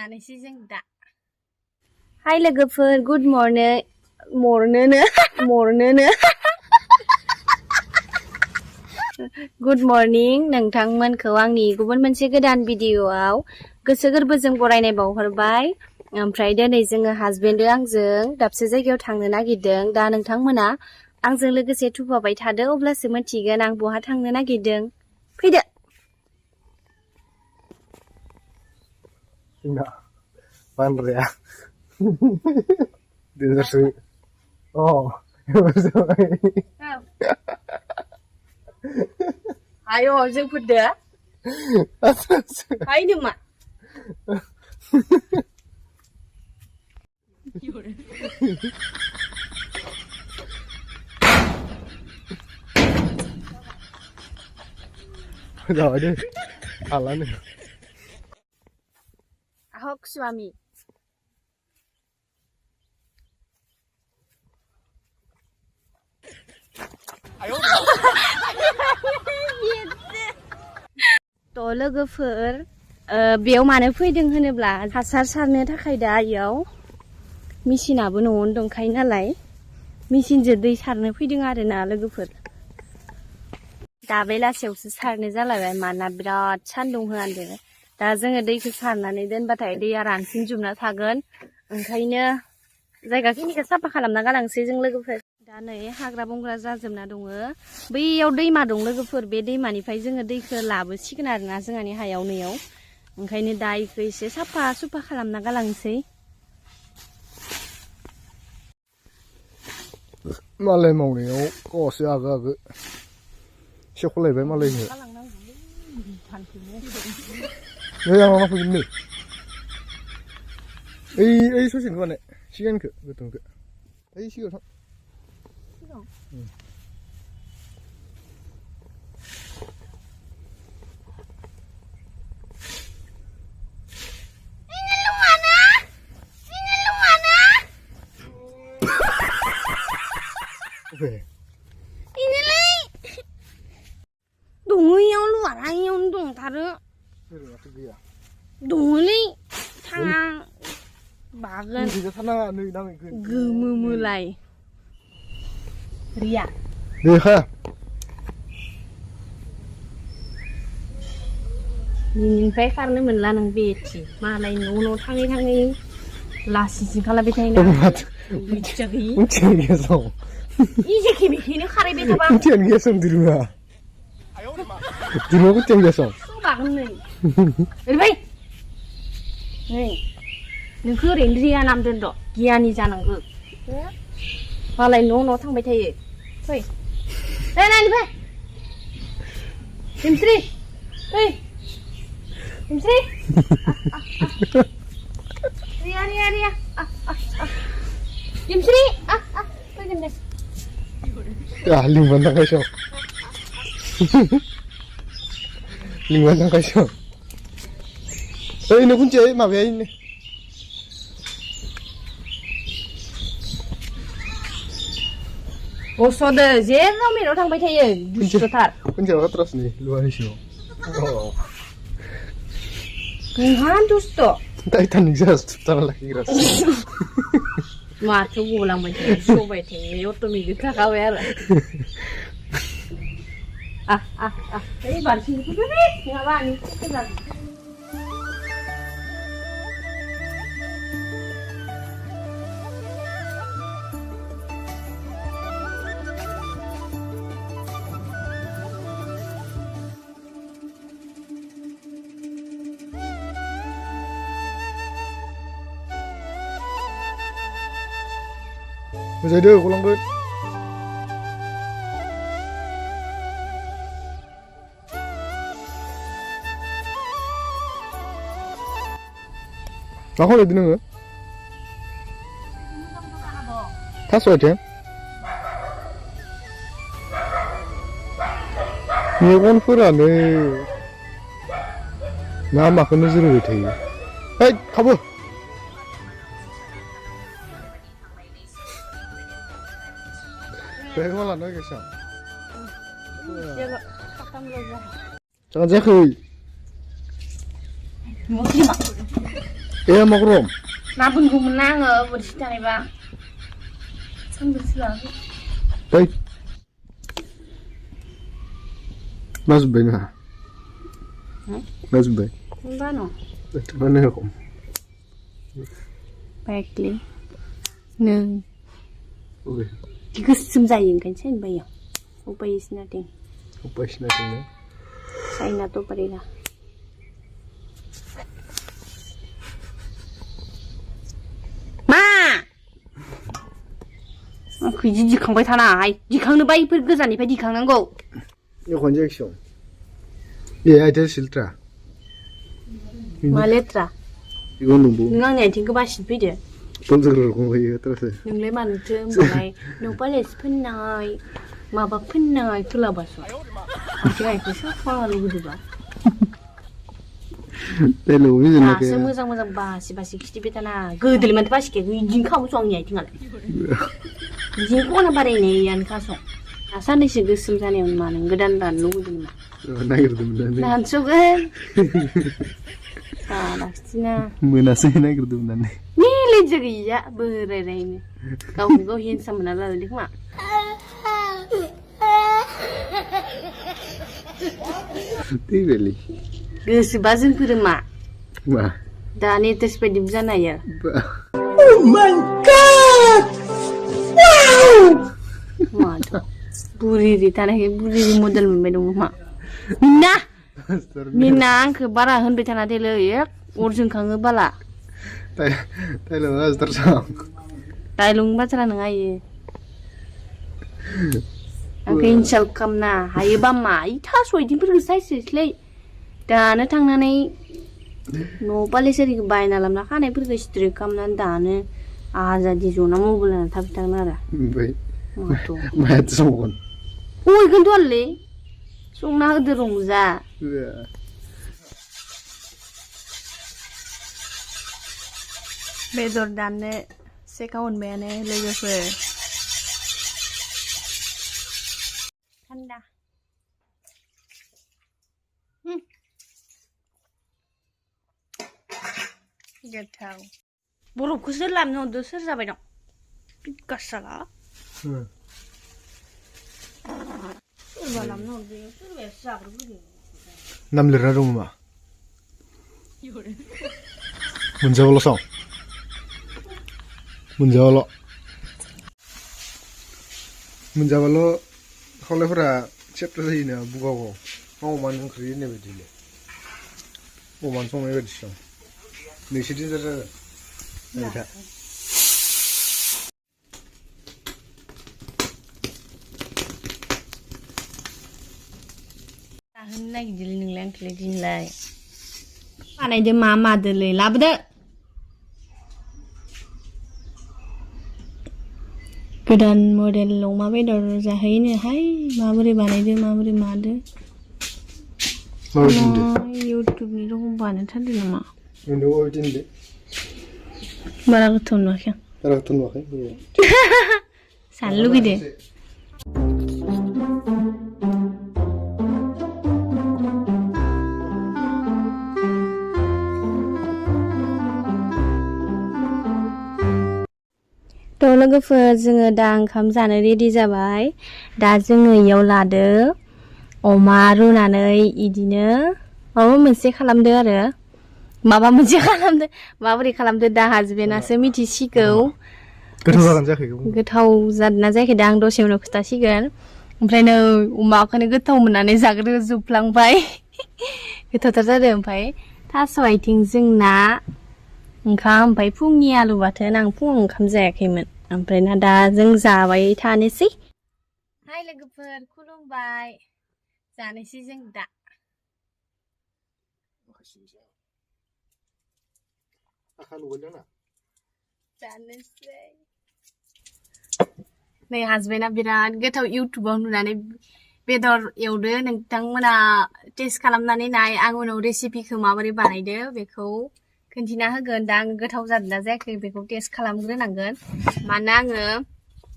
जानोसै जों दा हाय लोगोफोर गुड मर्निं गुड मर्निं नोंथांमोनखौ आंनि गुबुन मोनसे गोदान भिडिअआव गोसो गोरबोजों बरायनाय बावहरबाय ओमफ्राय दिनै जोङो हासबेन्ड आंजों दाबसे जायगायाव थांनो नागिरदों दा नोंथांमोना आंजों लोगोसे थुफाबाय थादो अब्लासो मिथिगोन आं बहा थांनो नागिरदों फैदो Enggak, pander ya. Dinnersu. Oh, ayo जों फैदो हाय नोमा Rồi đi, lên đi. ahok suami थ' लोगोफोर बेयाव मानो फैदों होनोब्ला हासार सारनो थाखाय दा इयाव मेसिनाबो न'आवनो दंखायो नालाय मेसिनजों दै सारनो फैदों आरोना लोगोफोर दा बेलासियावसो सारनो जालायबाय माना बिराद सान्दुं होआन्दों दा जोङो दैखौ सारनानै दोनबाथाय दैया रानसिनजोबना थागोन ओंखायनो जायगाखिनिखौ साफा खालामना गालांसै जों लोगोफोर दा नै हाग्रा बंग्रा जाजोबना दङ बैयाव दैमा दं लोगोफोर बे दैमानिफ्राय जोङो दैखौ लाबोसिगोन आरोना जोंहानि हायाव नैयाव ओंखायनो दा इखौ एसे साफा सुफा खालामना गालांसै मालाय मावनायाव खसे आगो सेखलायबाय मालायनो नै आंनाव फैगोन नै ओइ ससेनिखौ माने सिगांनिखौ गोथौखौ ओइ सिगाङाव थां दङैयाव लुवालायावनो दंथारो दङलै थाङा बागोन गोमोमोलाय रिया देखा नोंनिफ्राय खारनो मोनला नों बेथि मालाय न' थाङै थाङै लासिंसिं खालामबाय थायो ना मिथिया गैयि मिथियानो गैया सं इजेखे बेखेनो खारायबाय थाबा मिथियानो गैया सं दिरुङा दिरुङा मिथियानो गैया सं बागोन नै ओरैबाय नै नोंखौ ओरैनो रिया नाम दोनद' गियानि जानांगौ मालाय न' थांबाय थायो फै दे नायनिफ्राय सिमस्रि ओइ सिमस्रि रिया सिमस्रि फैगोन दे लिंबानो थांखायसं लिंबानो थांखायसं ओइ नो कुनथिया माबाया इनो गस'दो जेराव मेराव थांबाय थायो दुस्थ'थार कुनथिया बाथ्रासो नै लुवानि सिङाव नोंहा दुस्थ' टाइटानिक जाहाज थुबथाना लाखिग्रासो माथो गलांबाय थायो सबाय थायो अट'मेटिक थाखाबाय आरो ओइ बालथिंखौ नङाबा आंनि मोजाङै गलांगोन मा खालामदों नोङो थास' आथिं मेगनफोरानो मा माखौ नोजोर होबाय थायो ओइ खाबो Kaya malah nih guys ya. Jangan jago. makrom. Nabun gumenang bersih tadi bang. Sambil silang. Baik. Mas bena. Mas bay. Bano. Mana kom? Baikly. Neng. Oke. Jika semzayin kan saya bayang. Upay is natin. Upas natin na. Saya na to parila. Ma. Aku jikang bay tanay. Jikang na bay pergezan ipa jikang nanggo. Yung konjeksyon. Ay tel siltra. Maletra. Igon numbu. Ngang ne ting ba shi pide. Ponzor kong kayo terus. Nang le man te mai no pales penai. Ma ba penai tu la baso. Aku ai ku sa fa lu du ba. Telo wizin na Ah, kaya. semua basi kiti betana. Gedel man basi ke jing kau song nyai tinggal. Jing ko na bare ne yan ka song. Asal ni sih gesem sana yang mana gedan dan lu di mana. Nagir dum dan. Nah, sugar. Ah, naksina. Menasih nagir dum dan. Ni le jadi ya berai ini. Kau hin sama nala lik mak. Tibeli. Gesi bazin kurma. Ma. Dan itu sepedi sana ya. Oh my god. Wow. Madu. Buri di tanah ke buri di modal membedung mak. Minna ke bara hen betana dele ya. Urjun kang bala. Telo as tersang. Tailung bacara ngai. Angke insal kamna haye bamma ita soi din pergi sai sile. Dana tangnanai no pale seri bayna lamna khane pergi stri kamna dana aja di zona mobilan tapi tangnara. Baik. Mato. Mayat semua. Oi kan tualle. Sungna derung za. Bedor danne sekaun bene lege fe. Tanda. Getau. Buruk kusir lam no dosir zabai dong. Pikasala. Balam no dosir besa berbudi. 5 lira rumah. Menjawab song. Menjawab lo kalau pernah chapter ini buka kok. Mau mana kerja ini betul. Mau mana semua betul. Nih sih ada. Ada. Tahan lagi jadi nilai kelihatan nilai. Mana aja mama dulu, labda. Kedan model loma bedor jahai ni, hai mabri banai deh, mabri made. Mau ini. YouTube ni dong banai tadi nama. Ini mau ini. Barang ketun lah kan. Barang ketun lah kan. Selalu gitu. थ' लोगोफोर जोङो दा ओंखाम जानो ready जाबाय दा जोङो इयाव लादो अमा रुनानै इदिनो माबा मोनसे खालामदो आरो माबोरै खालामदो दा हाजबेनासो मिथिसिगौ गोथाव जागोन जायाखै गोथाव जादोंना जायाखै दा आं दसे उनाव खोथासिगोन ओमफ्राय नै अमाखौनो गोथाव मोननानै जाग्रोजोबलांबाय गोथावथार जादों ओमफ्राय थास' आथिंजों ना ओंखाम ओमफ्राय फुंनि आलु बाथोन आं फुङाव ओंखाम जायाखैमोन ओमफ्राय ना दा जों जाबाय थानोसै हाय लोगोफोर खुलुमबाय जानोसै जों दा जानोसै नै हाजबेन्डआ बिराद गोथाव इउटुबाव नुनानै बेदर एवदो नोंथांमोना टेस्ट खालामनानै नाय आं उनाव रेसिपिखौ माबोरै बानायदो बेखौ खोन्थिना होगोन दा आं गोथाव जादोंना जायाखै बेखौ टेस्ट खालामग्रोनांगोन मानोना आङो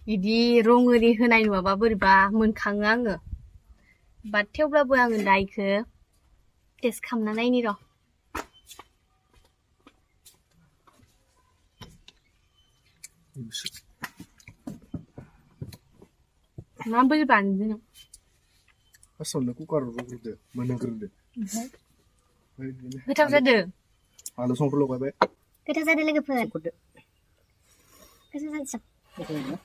बिदि रं ओरि होनाय नुवाबा बोरैबा मोनखाङो आङो बाट थेवब्लाबो आङो दा इखौ टेस्ट खालामना नायनि र' माबोरै बानायदों फार्स्टआवनो कुकाराव रुग्रोदो मोनहोग्रोदो गोथाव जादो आलु संख्रि लगायबाय गोथाव जादो लोगोफोर संख्रिदो गोथाव जादो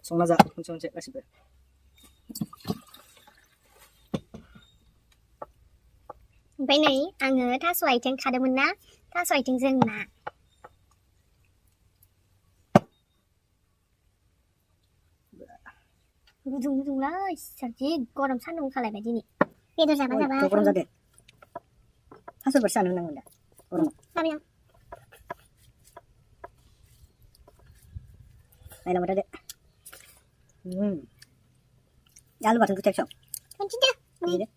संना जा खनसे खनसे गासिबो ओमफ्राय नै आङो थास' आथिं खादोंमोन ना थास' आथिंजों ना गुदुं गुदुंलै जि गरम सान्दुं खालायबाय दिनै बेदर जाबा जाबा गरम जादो थास' बोरसा जानो होनांगौ दा गरमाव जाबाय आं नायलांबाय थादो आलु बाथोनखौ टेक्सआव खनसेदो बिदिनो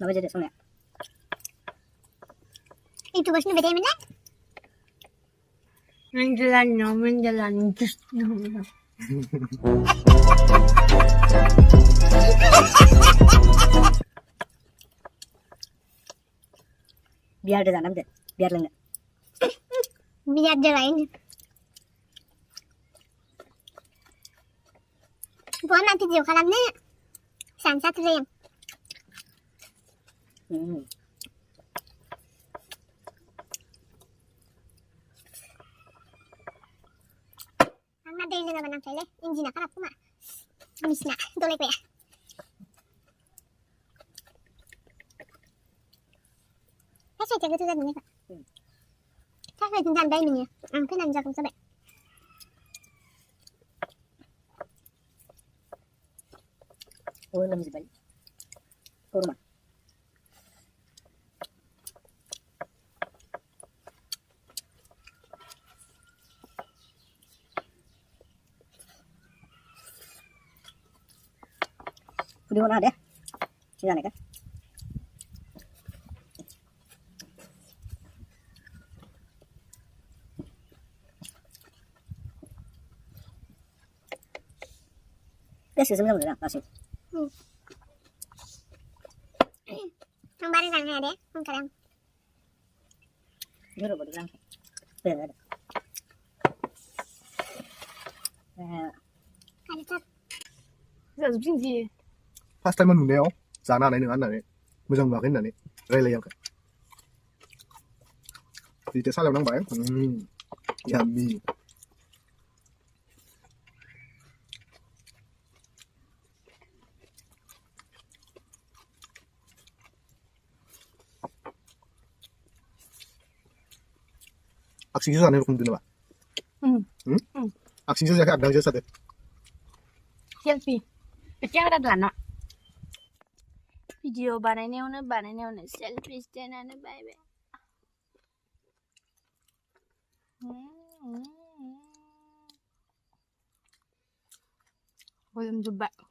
माबायदि जादो संनाया इउटुबार्स नुबाय थायोमोन ना menjalani biar ada tanam deh biar lengan biar dia lain buat nanti video kalamnya sansa krim Ang nadali na naman ang kele. Hindi na karap kuma. Miss na. Tuloy ko ya. Kasi tiga tu tadi ni. Kasi tindan dai ni. Ang pinanja kong sabi. oh lam sibal kurma Udah mana deh? Sini kan? Biasa sebenarnya udah langsung. Ang barang lang nga deh. Ang karam. Dulu baru lang. Benar. Kalitat. Zazu pinji first time नुनायाव जानो हानाय नङा होननानै मोजां नुवाखै होननानै रायलायाखै बिदि सालायाव नांबाय याम्मी आगसिजों जानाय रखम दोनोबा आगसिजों जायाखै आगदाजों जादों selfie kecil ada video बानायनायावनो selfie स्टेनानो बायबाय जोबबाय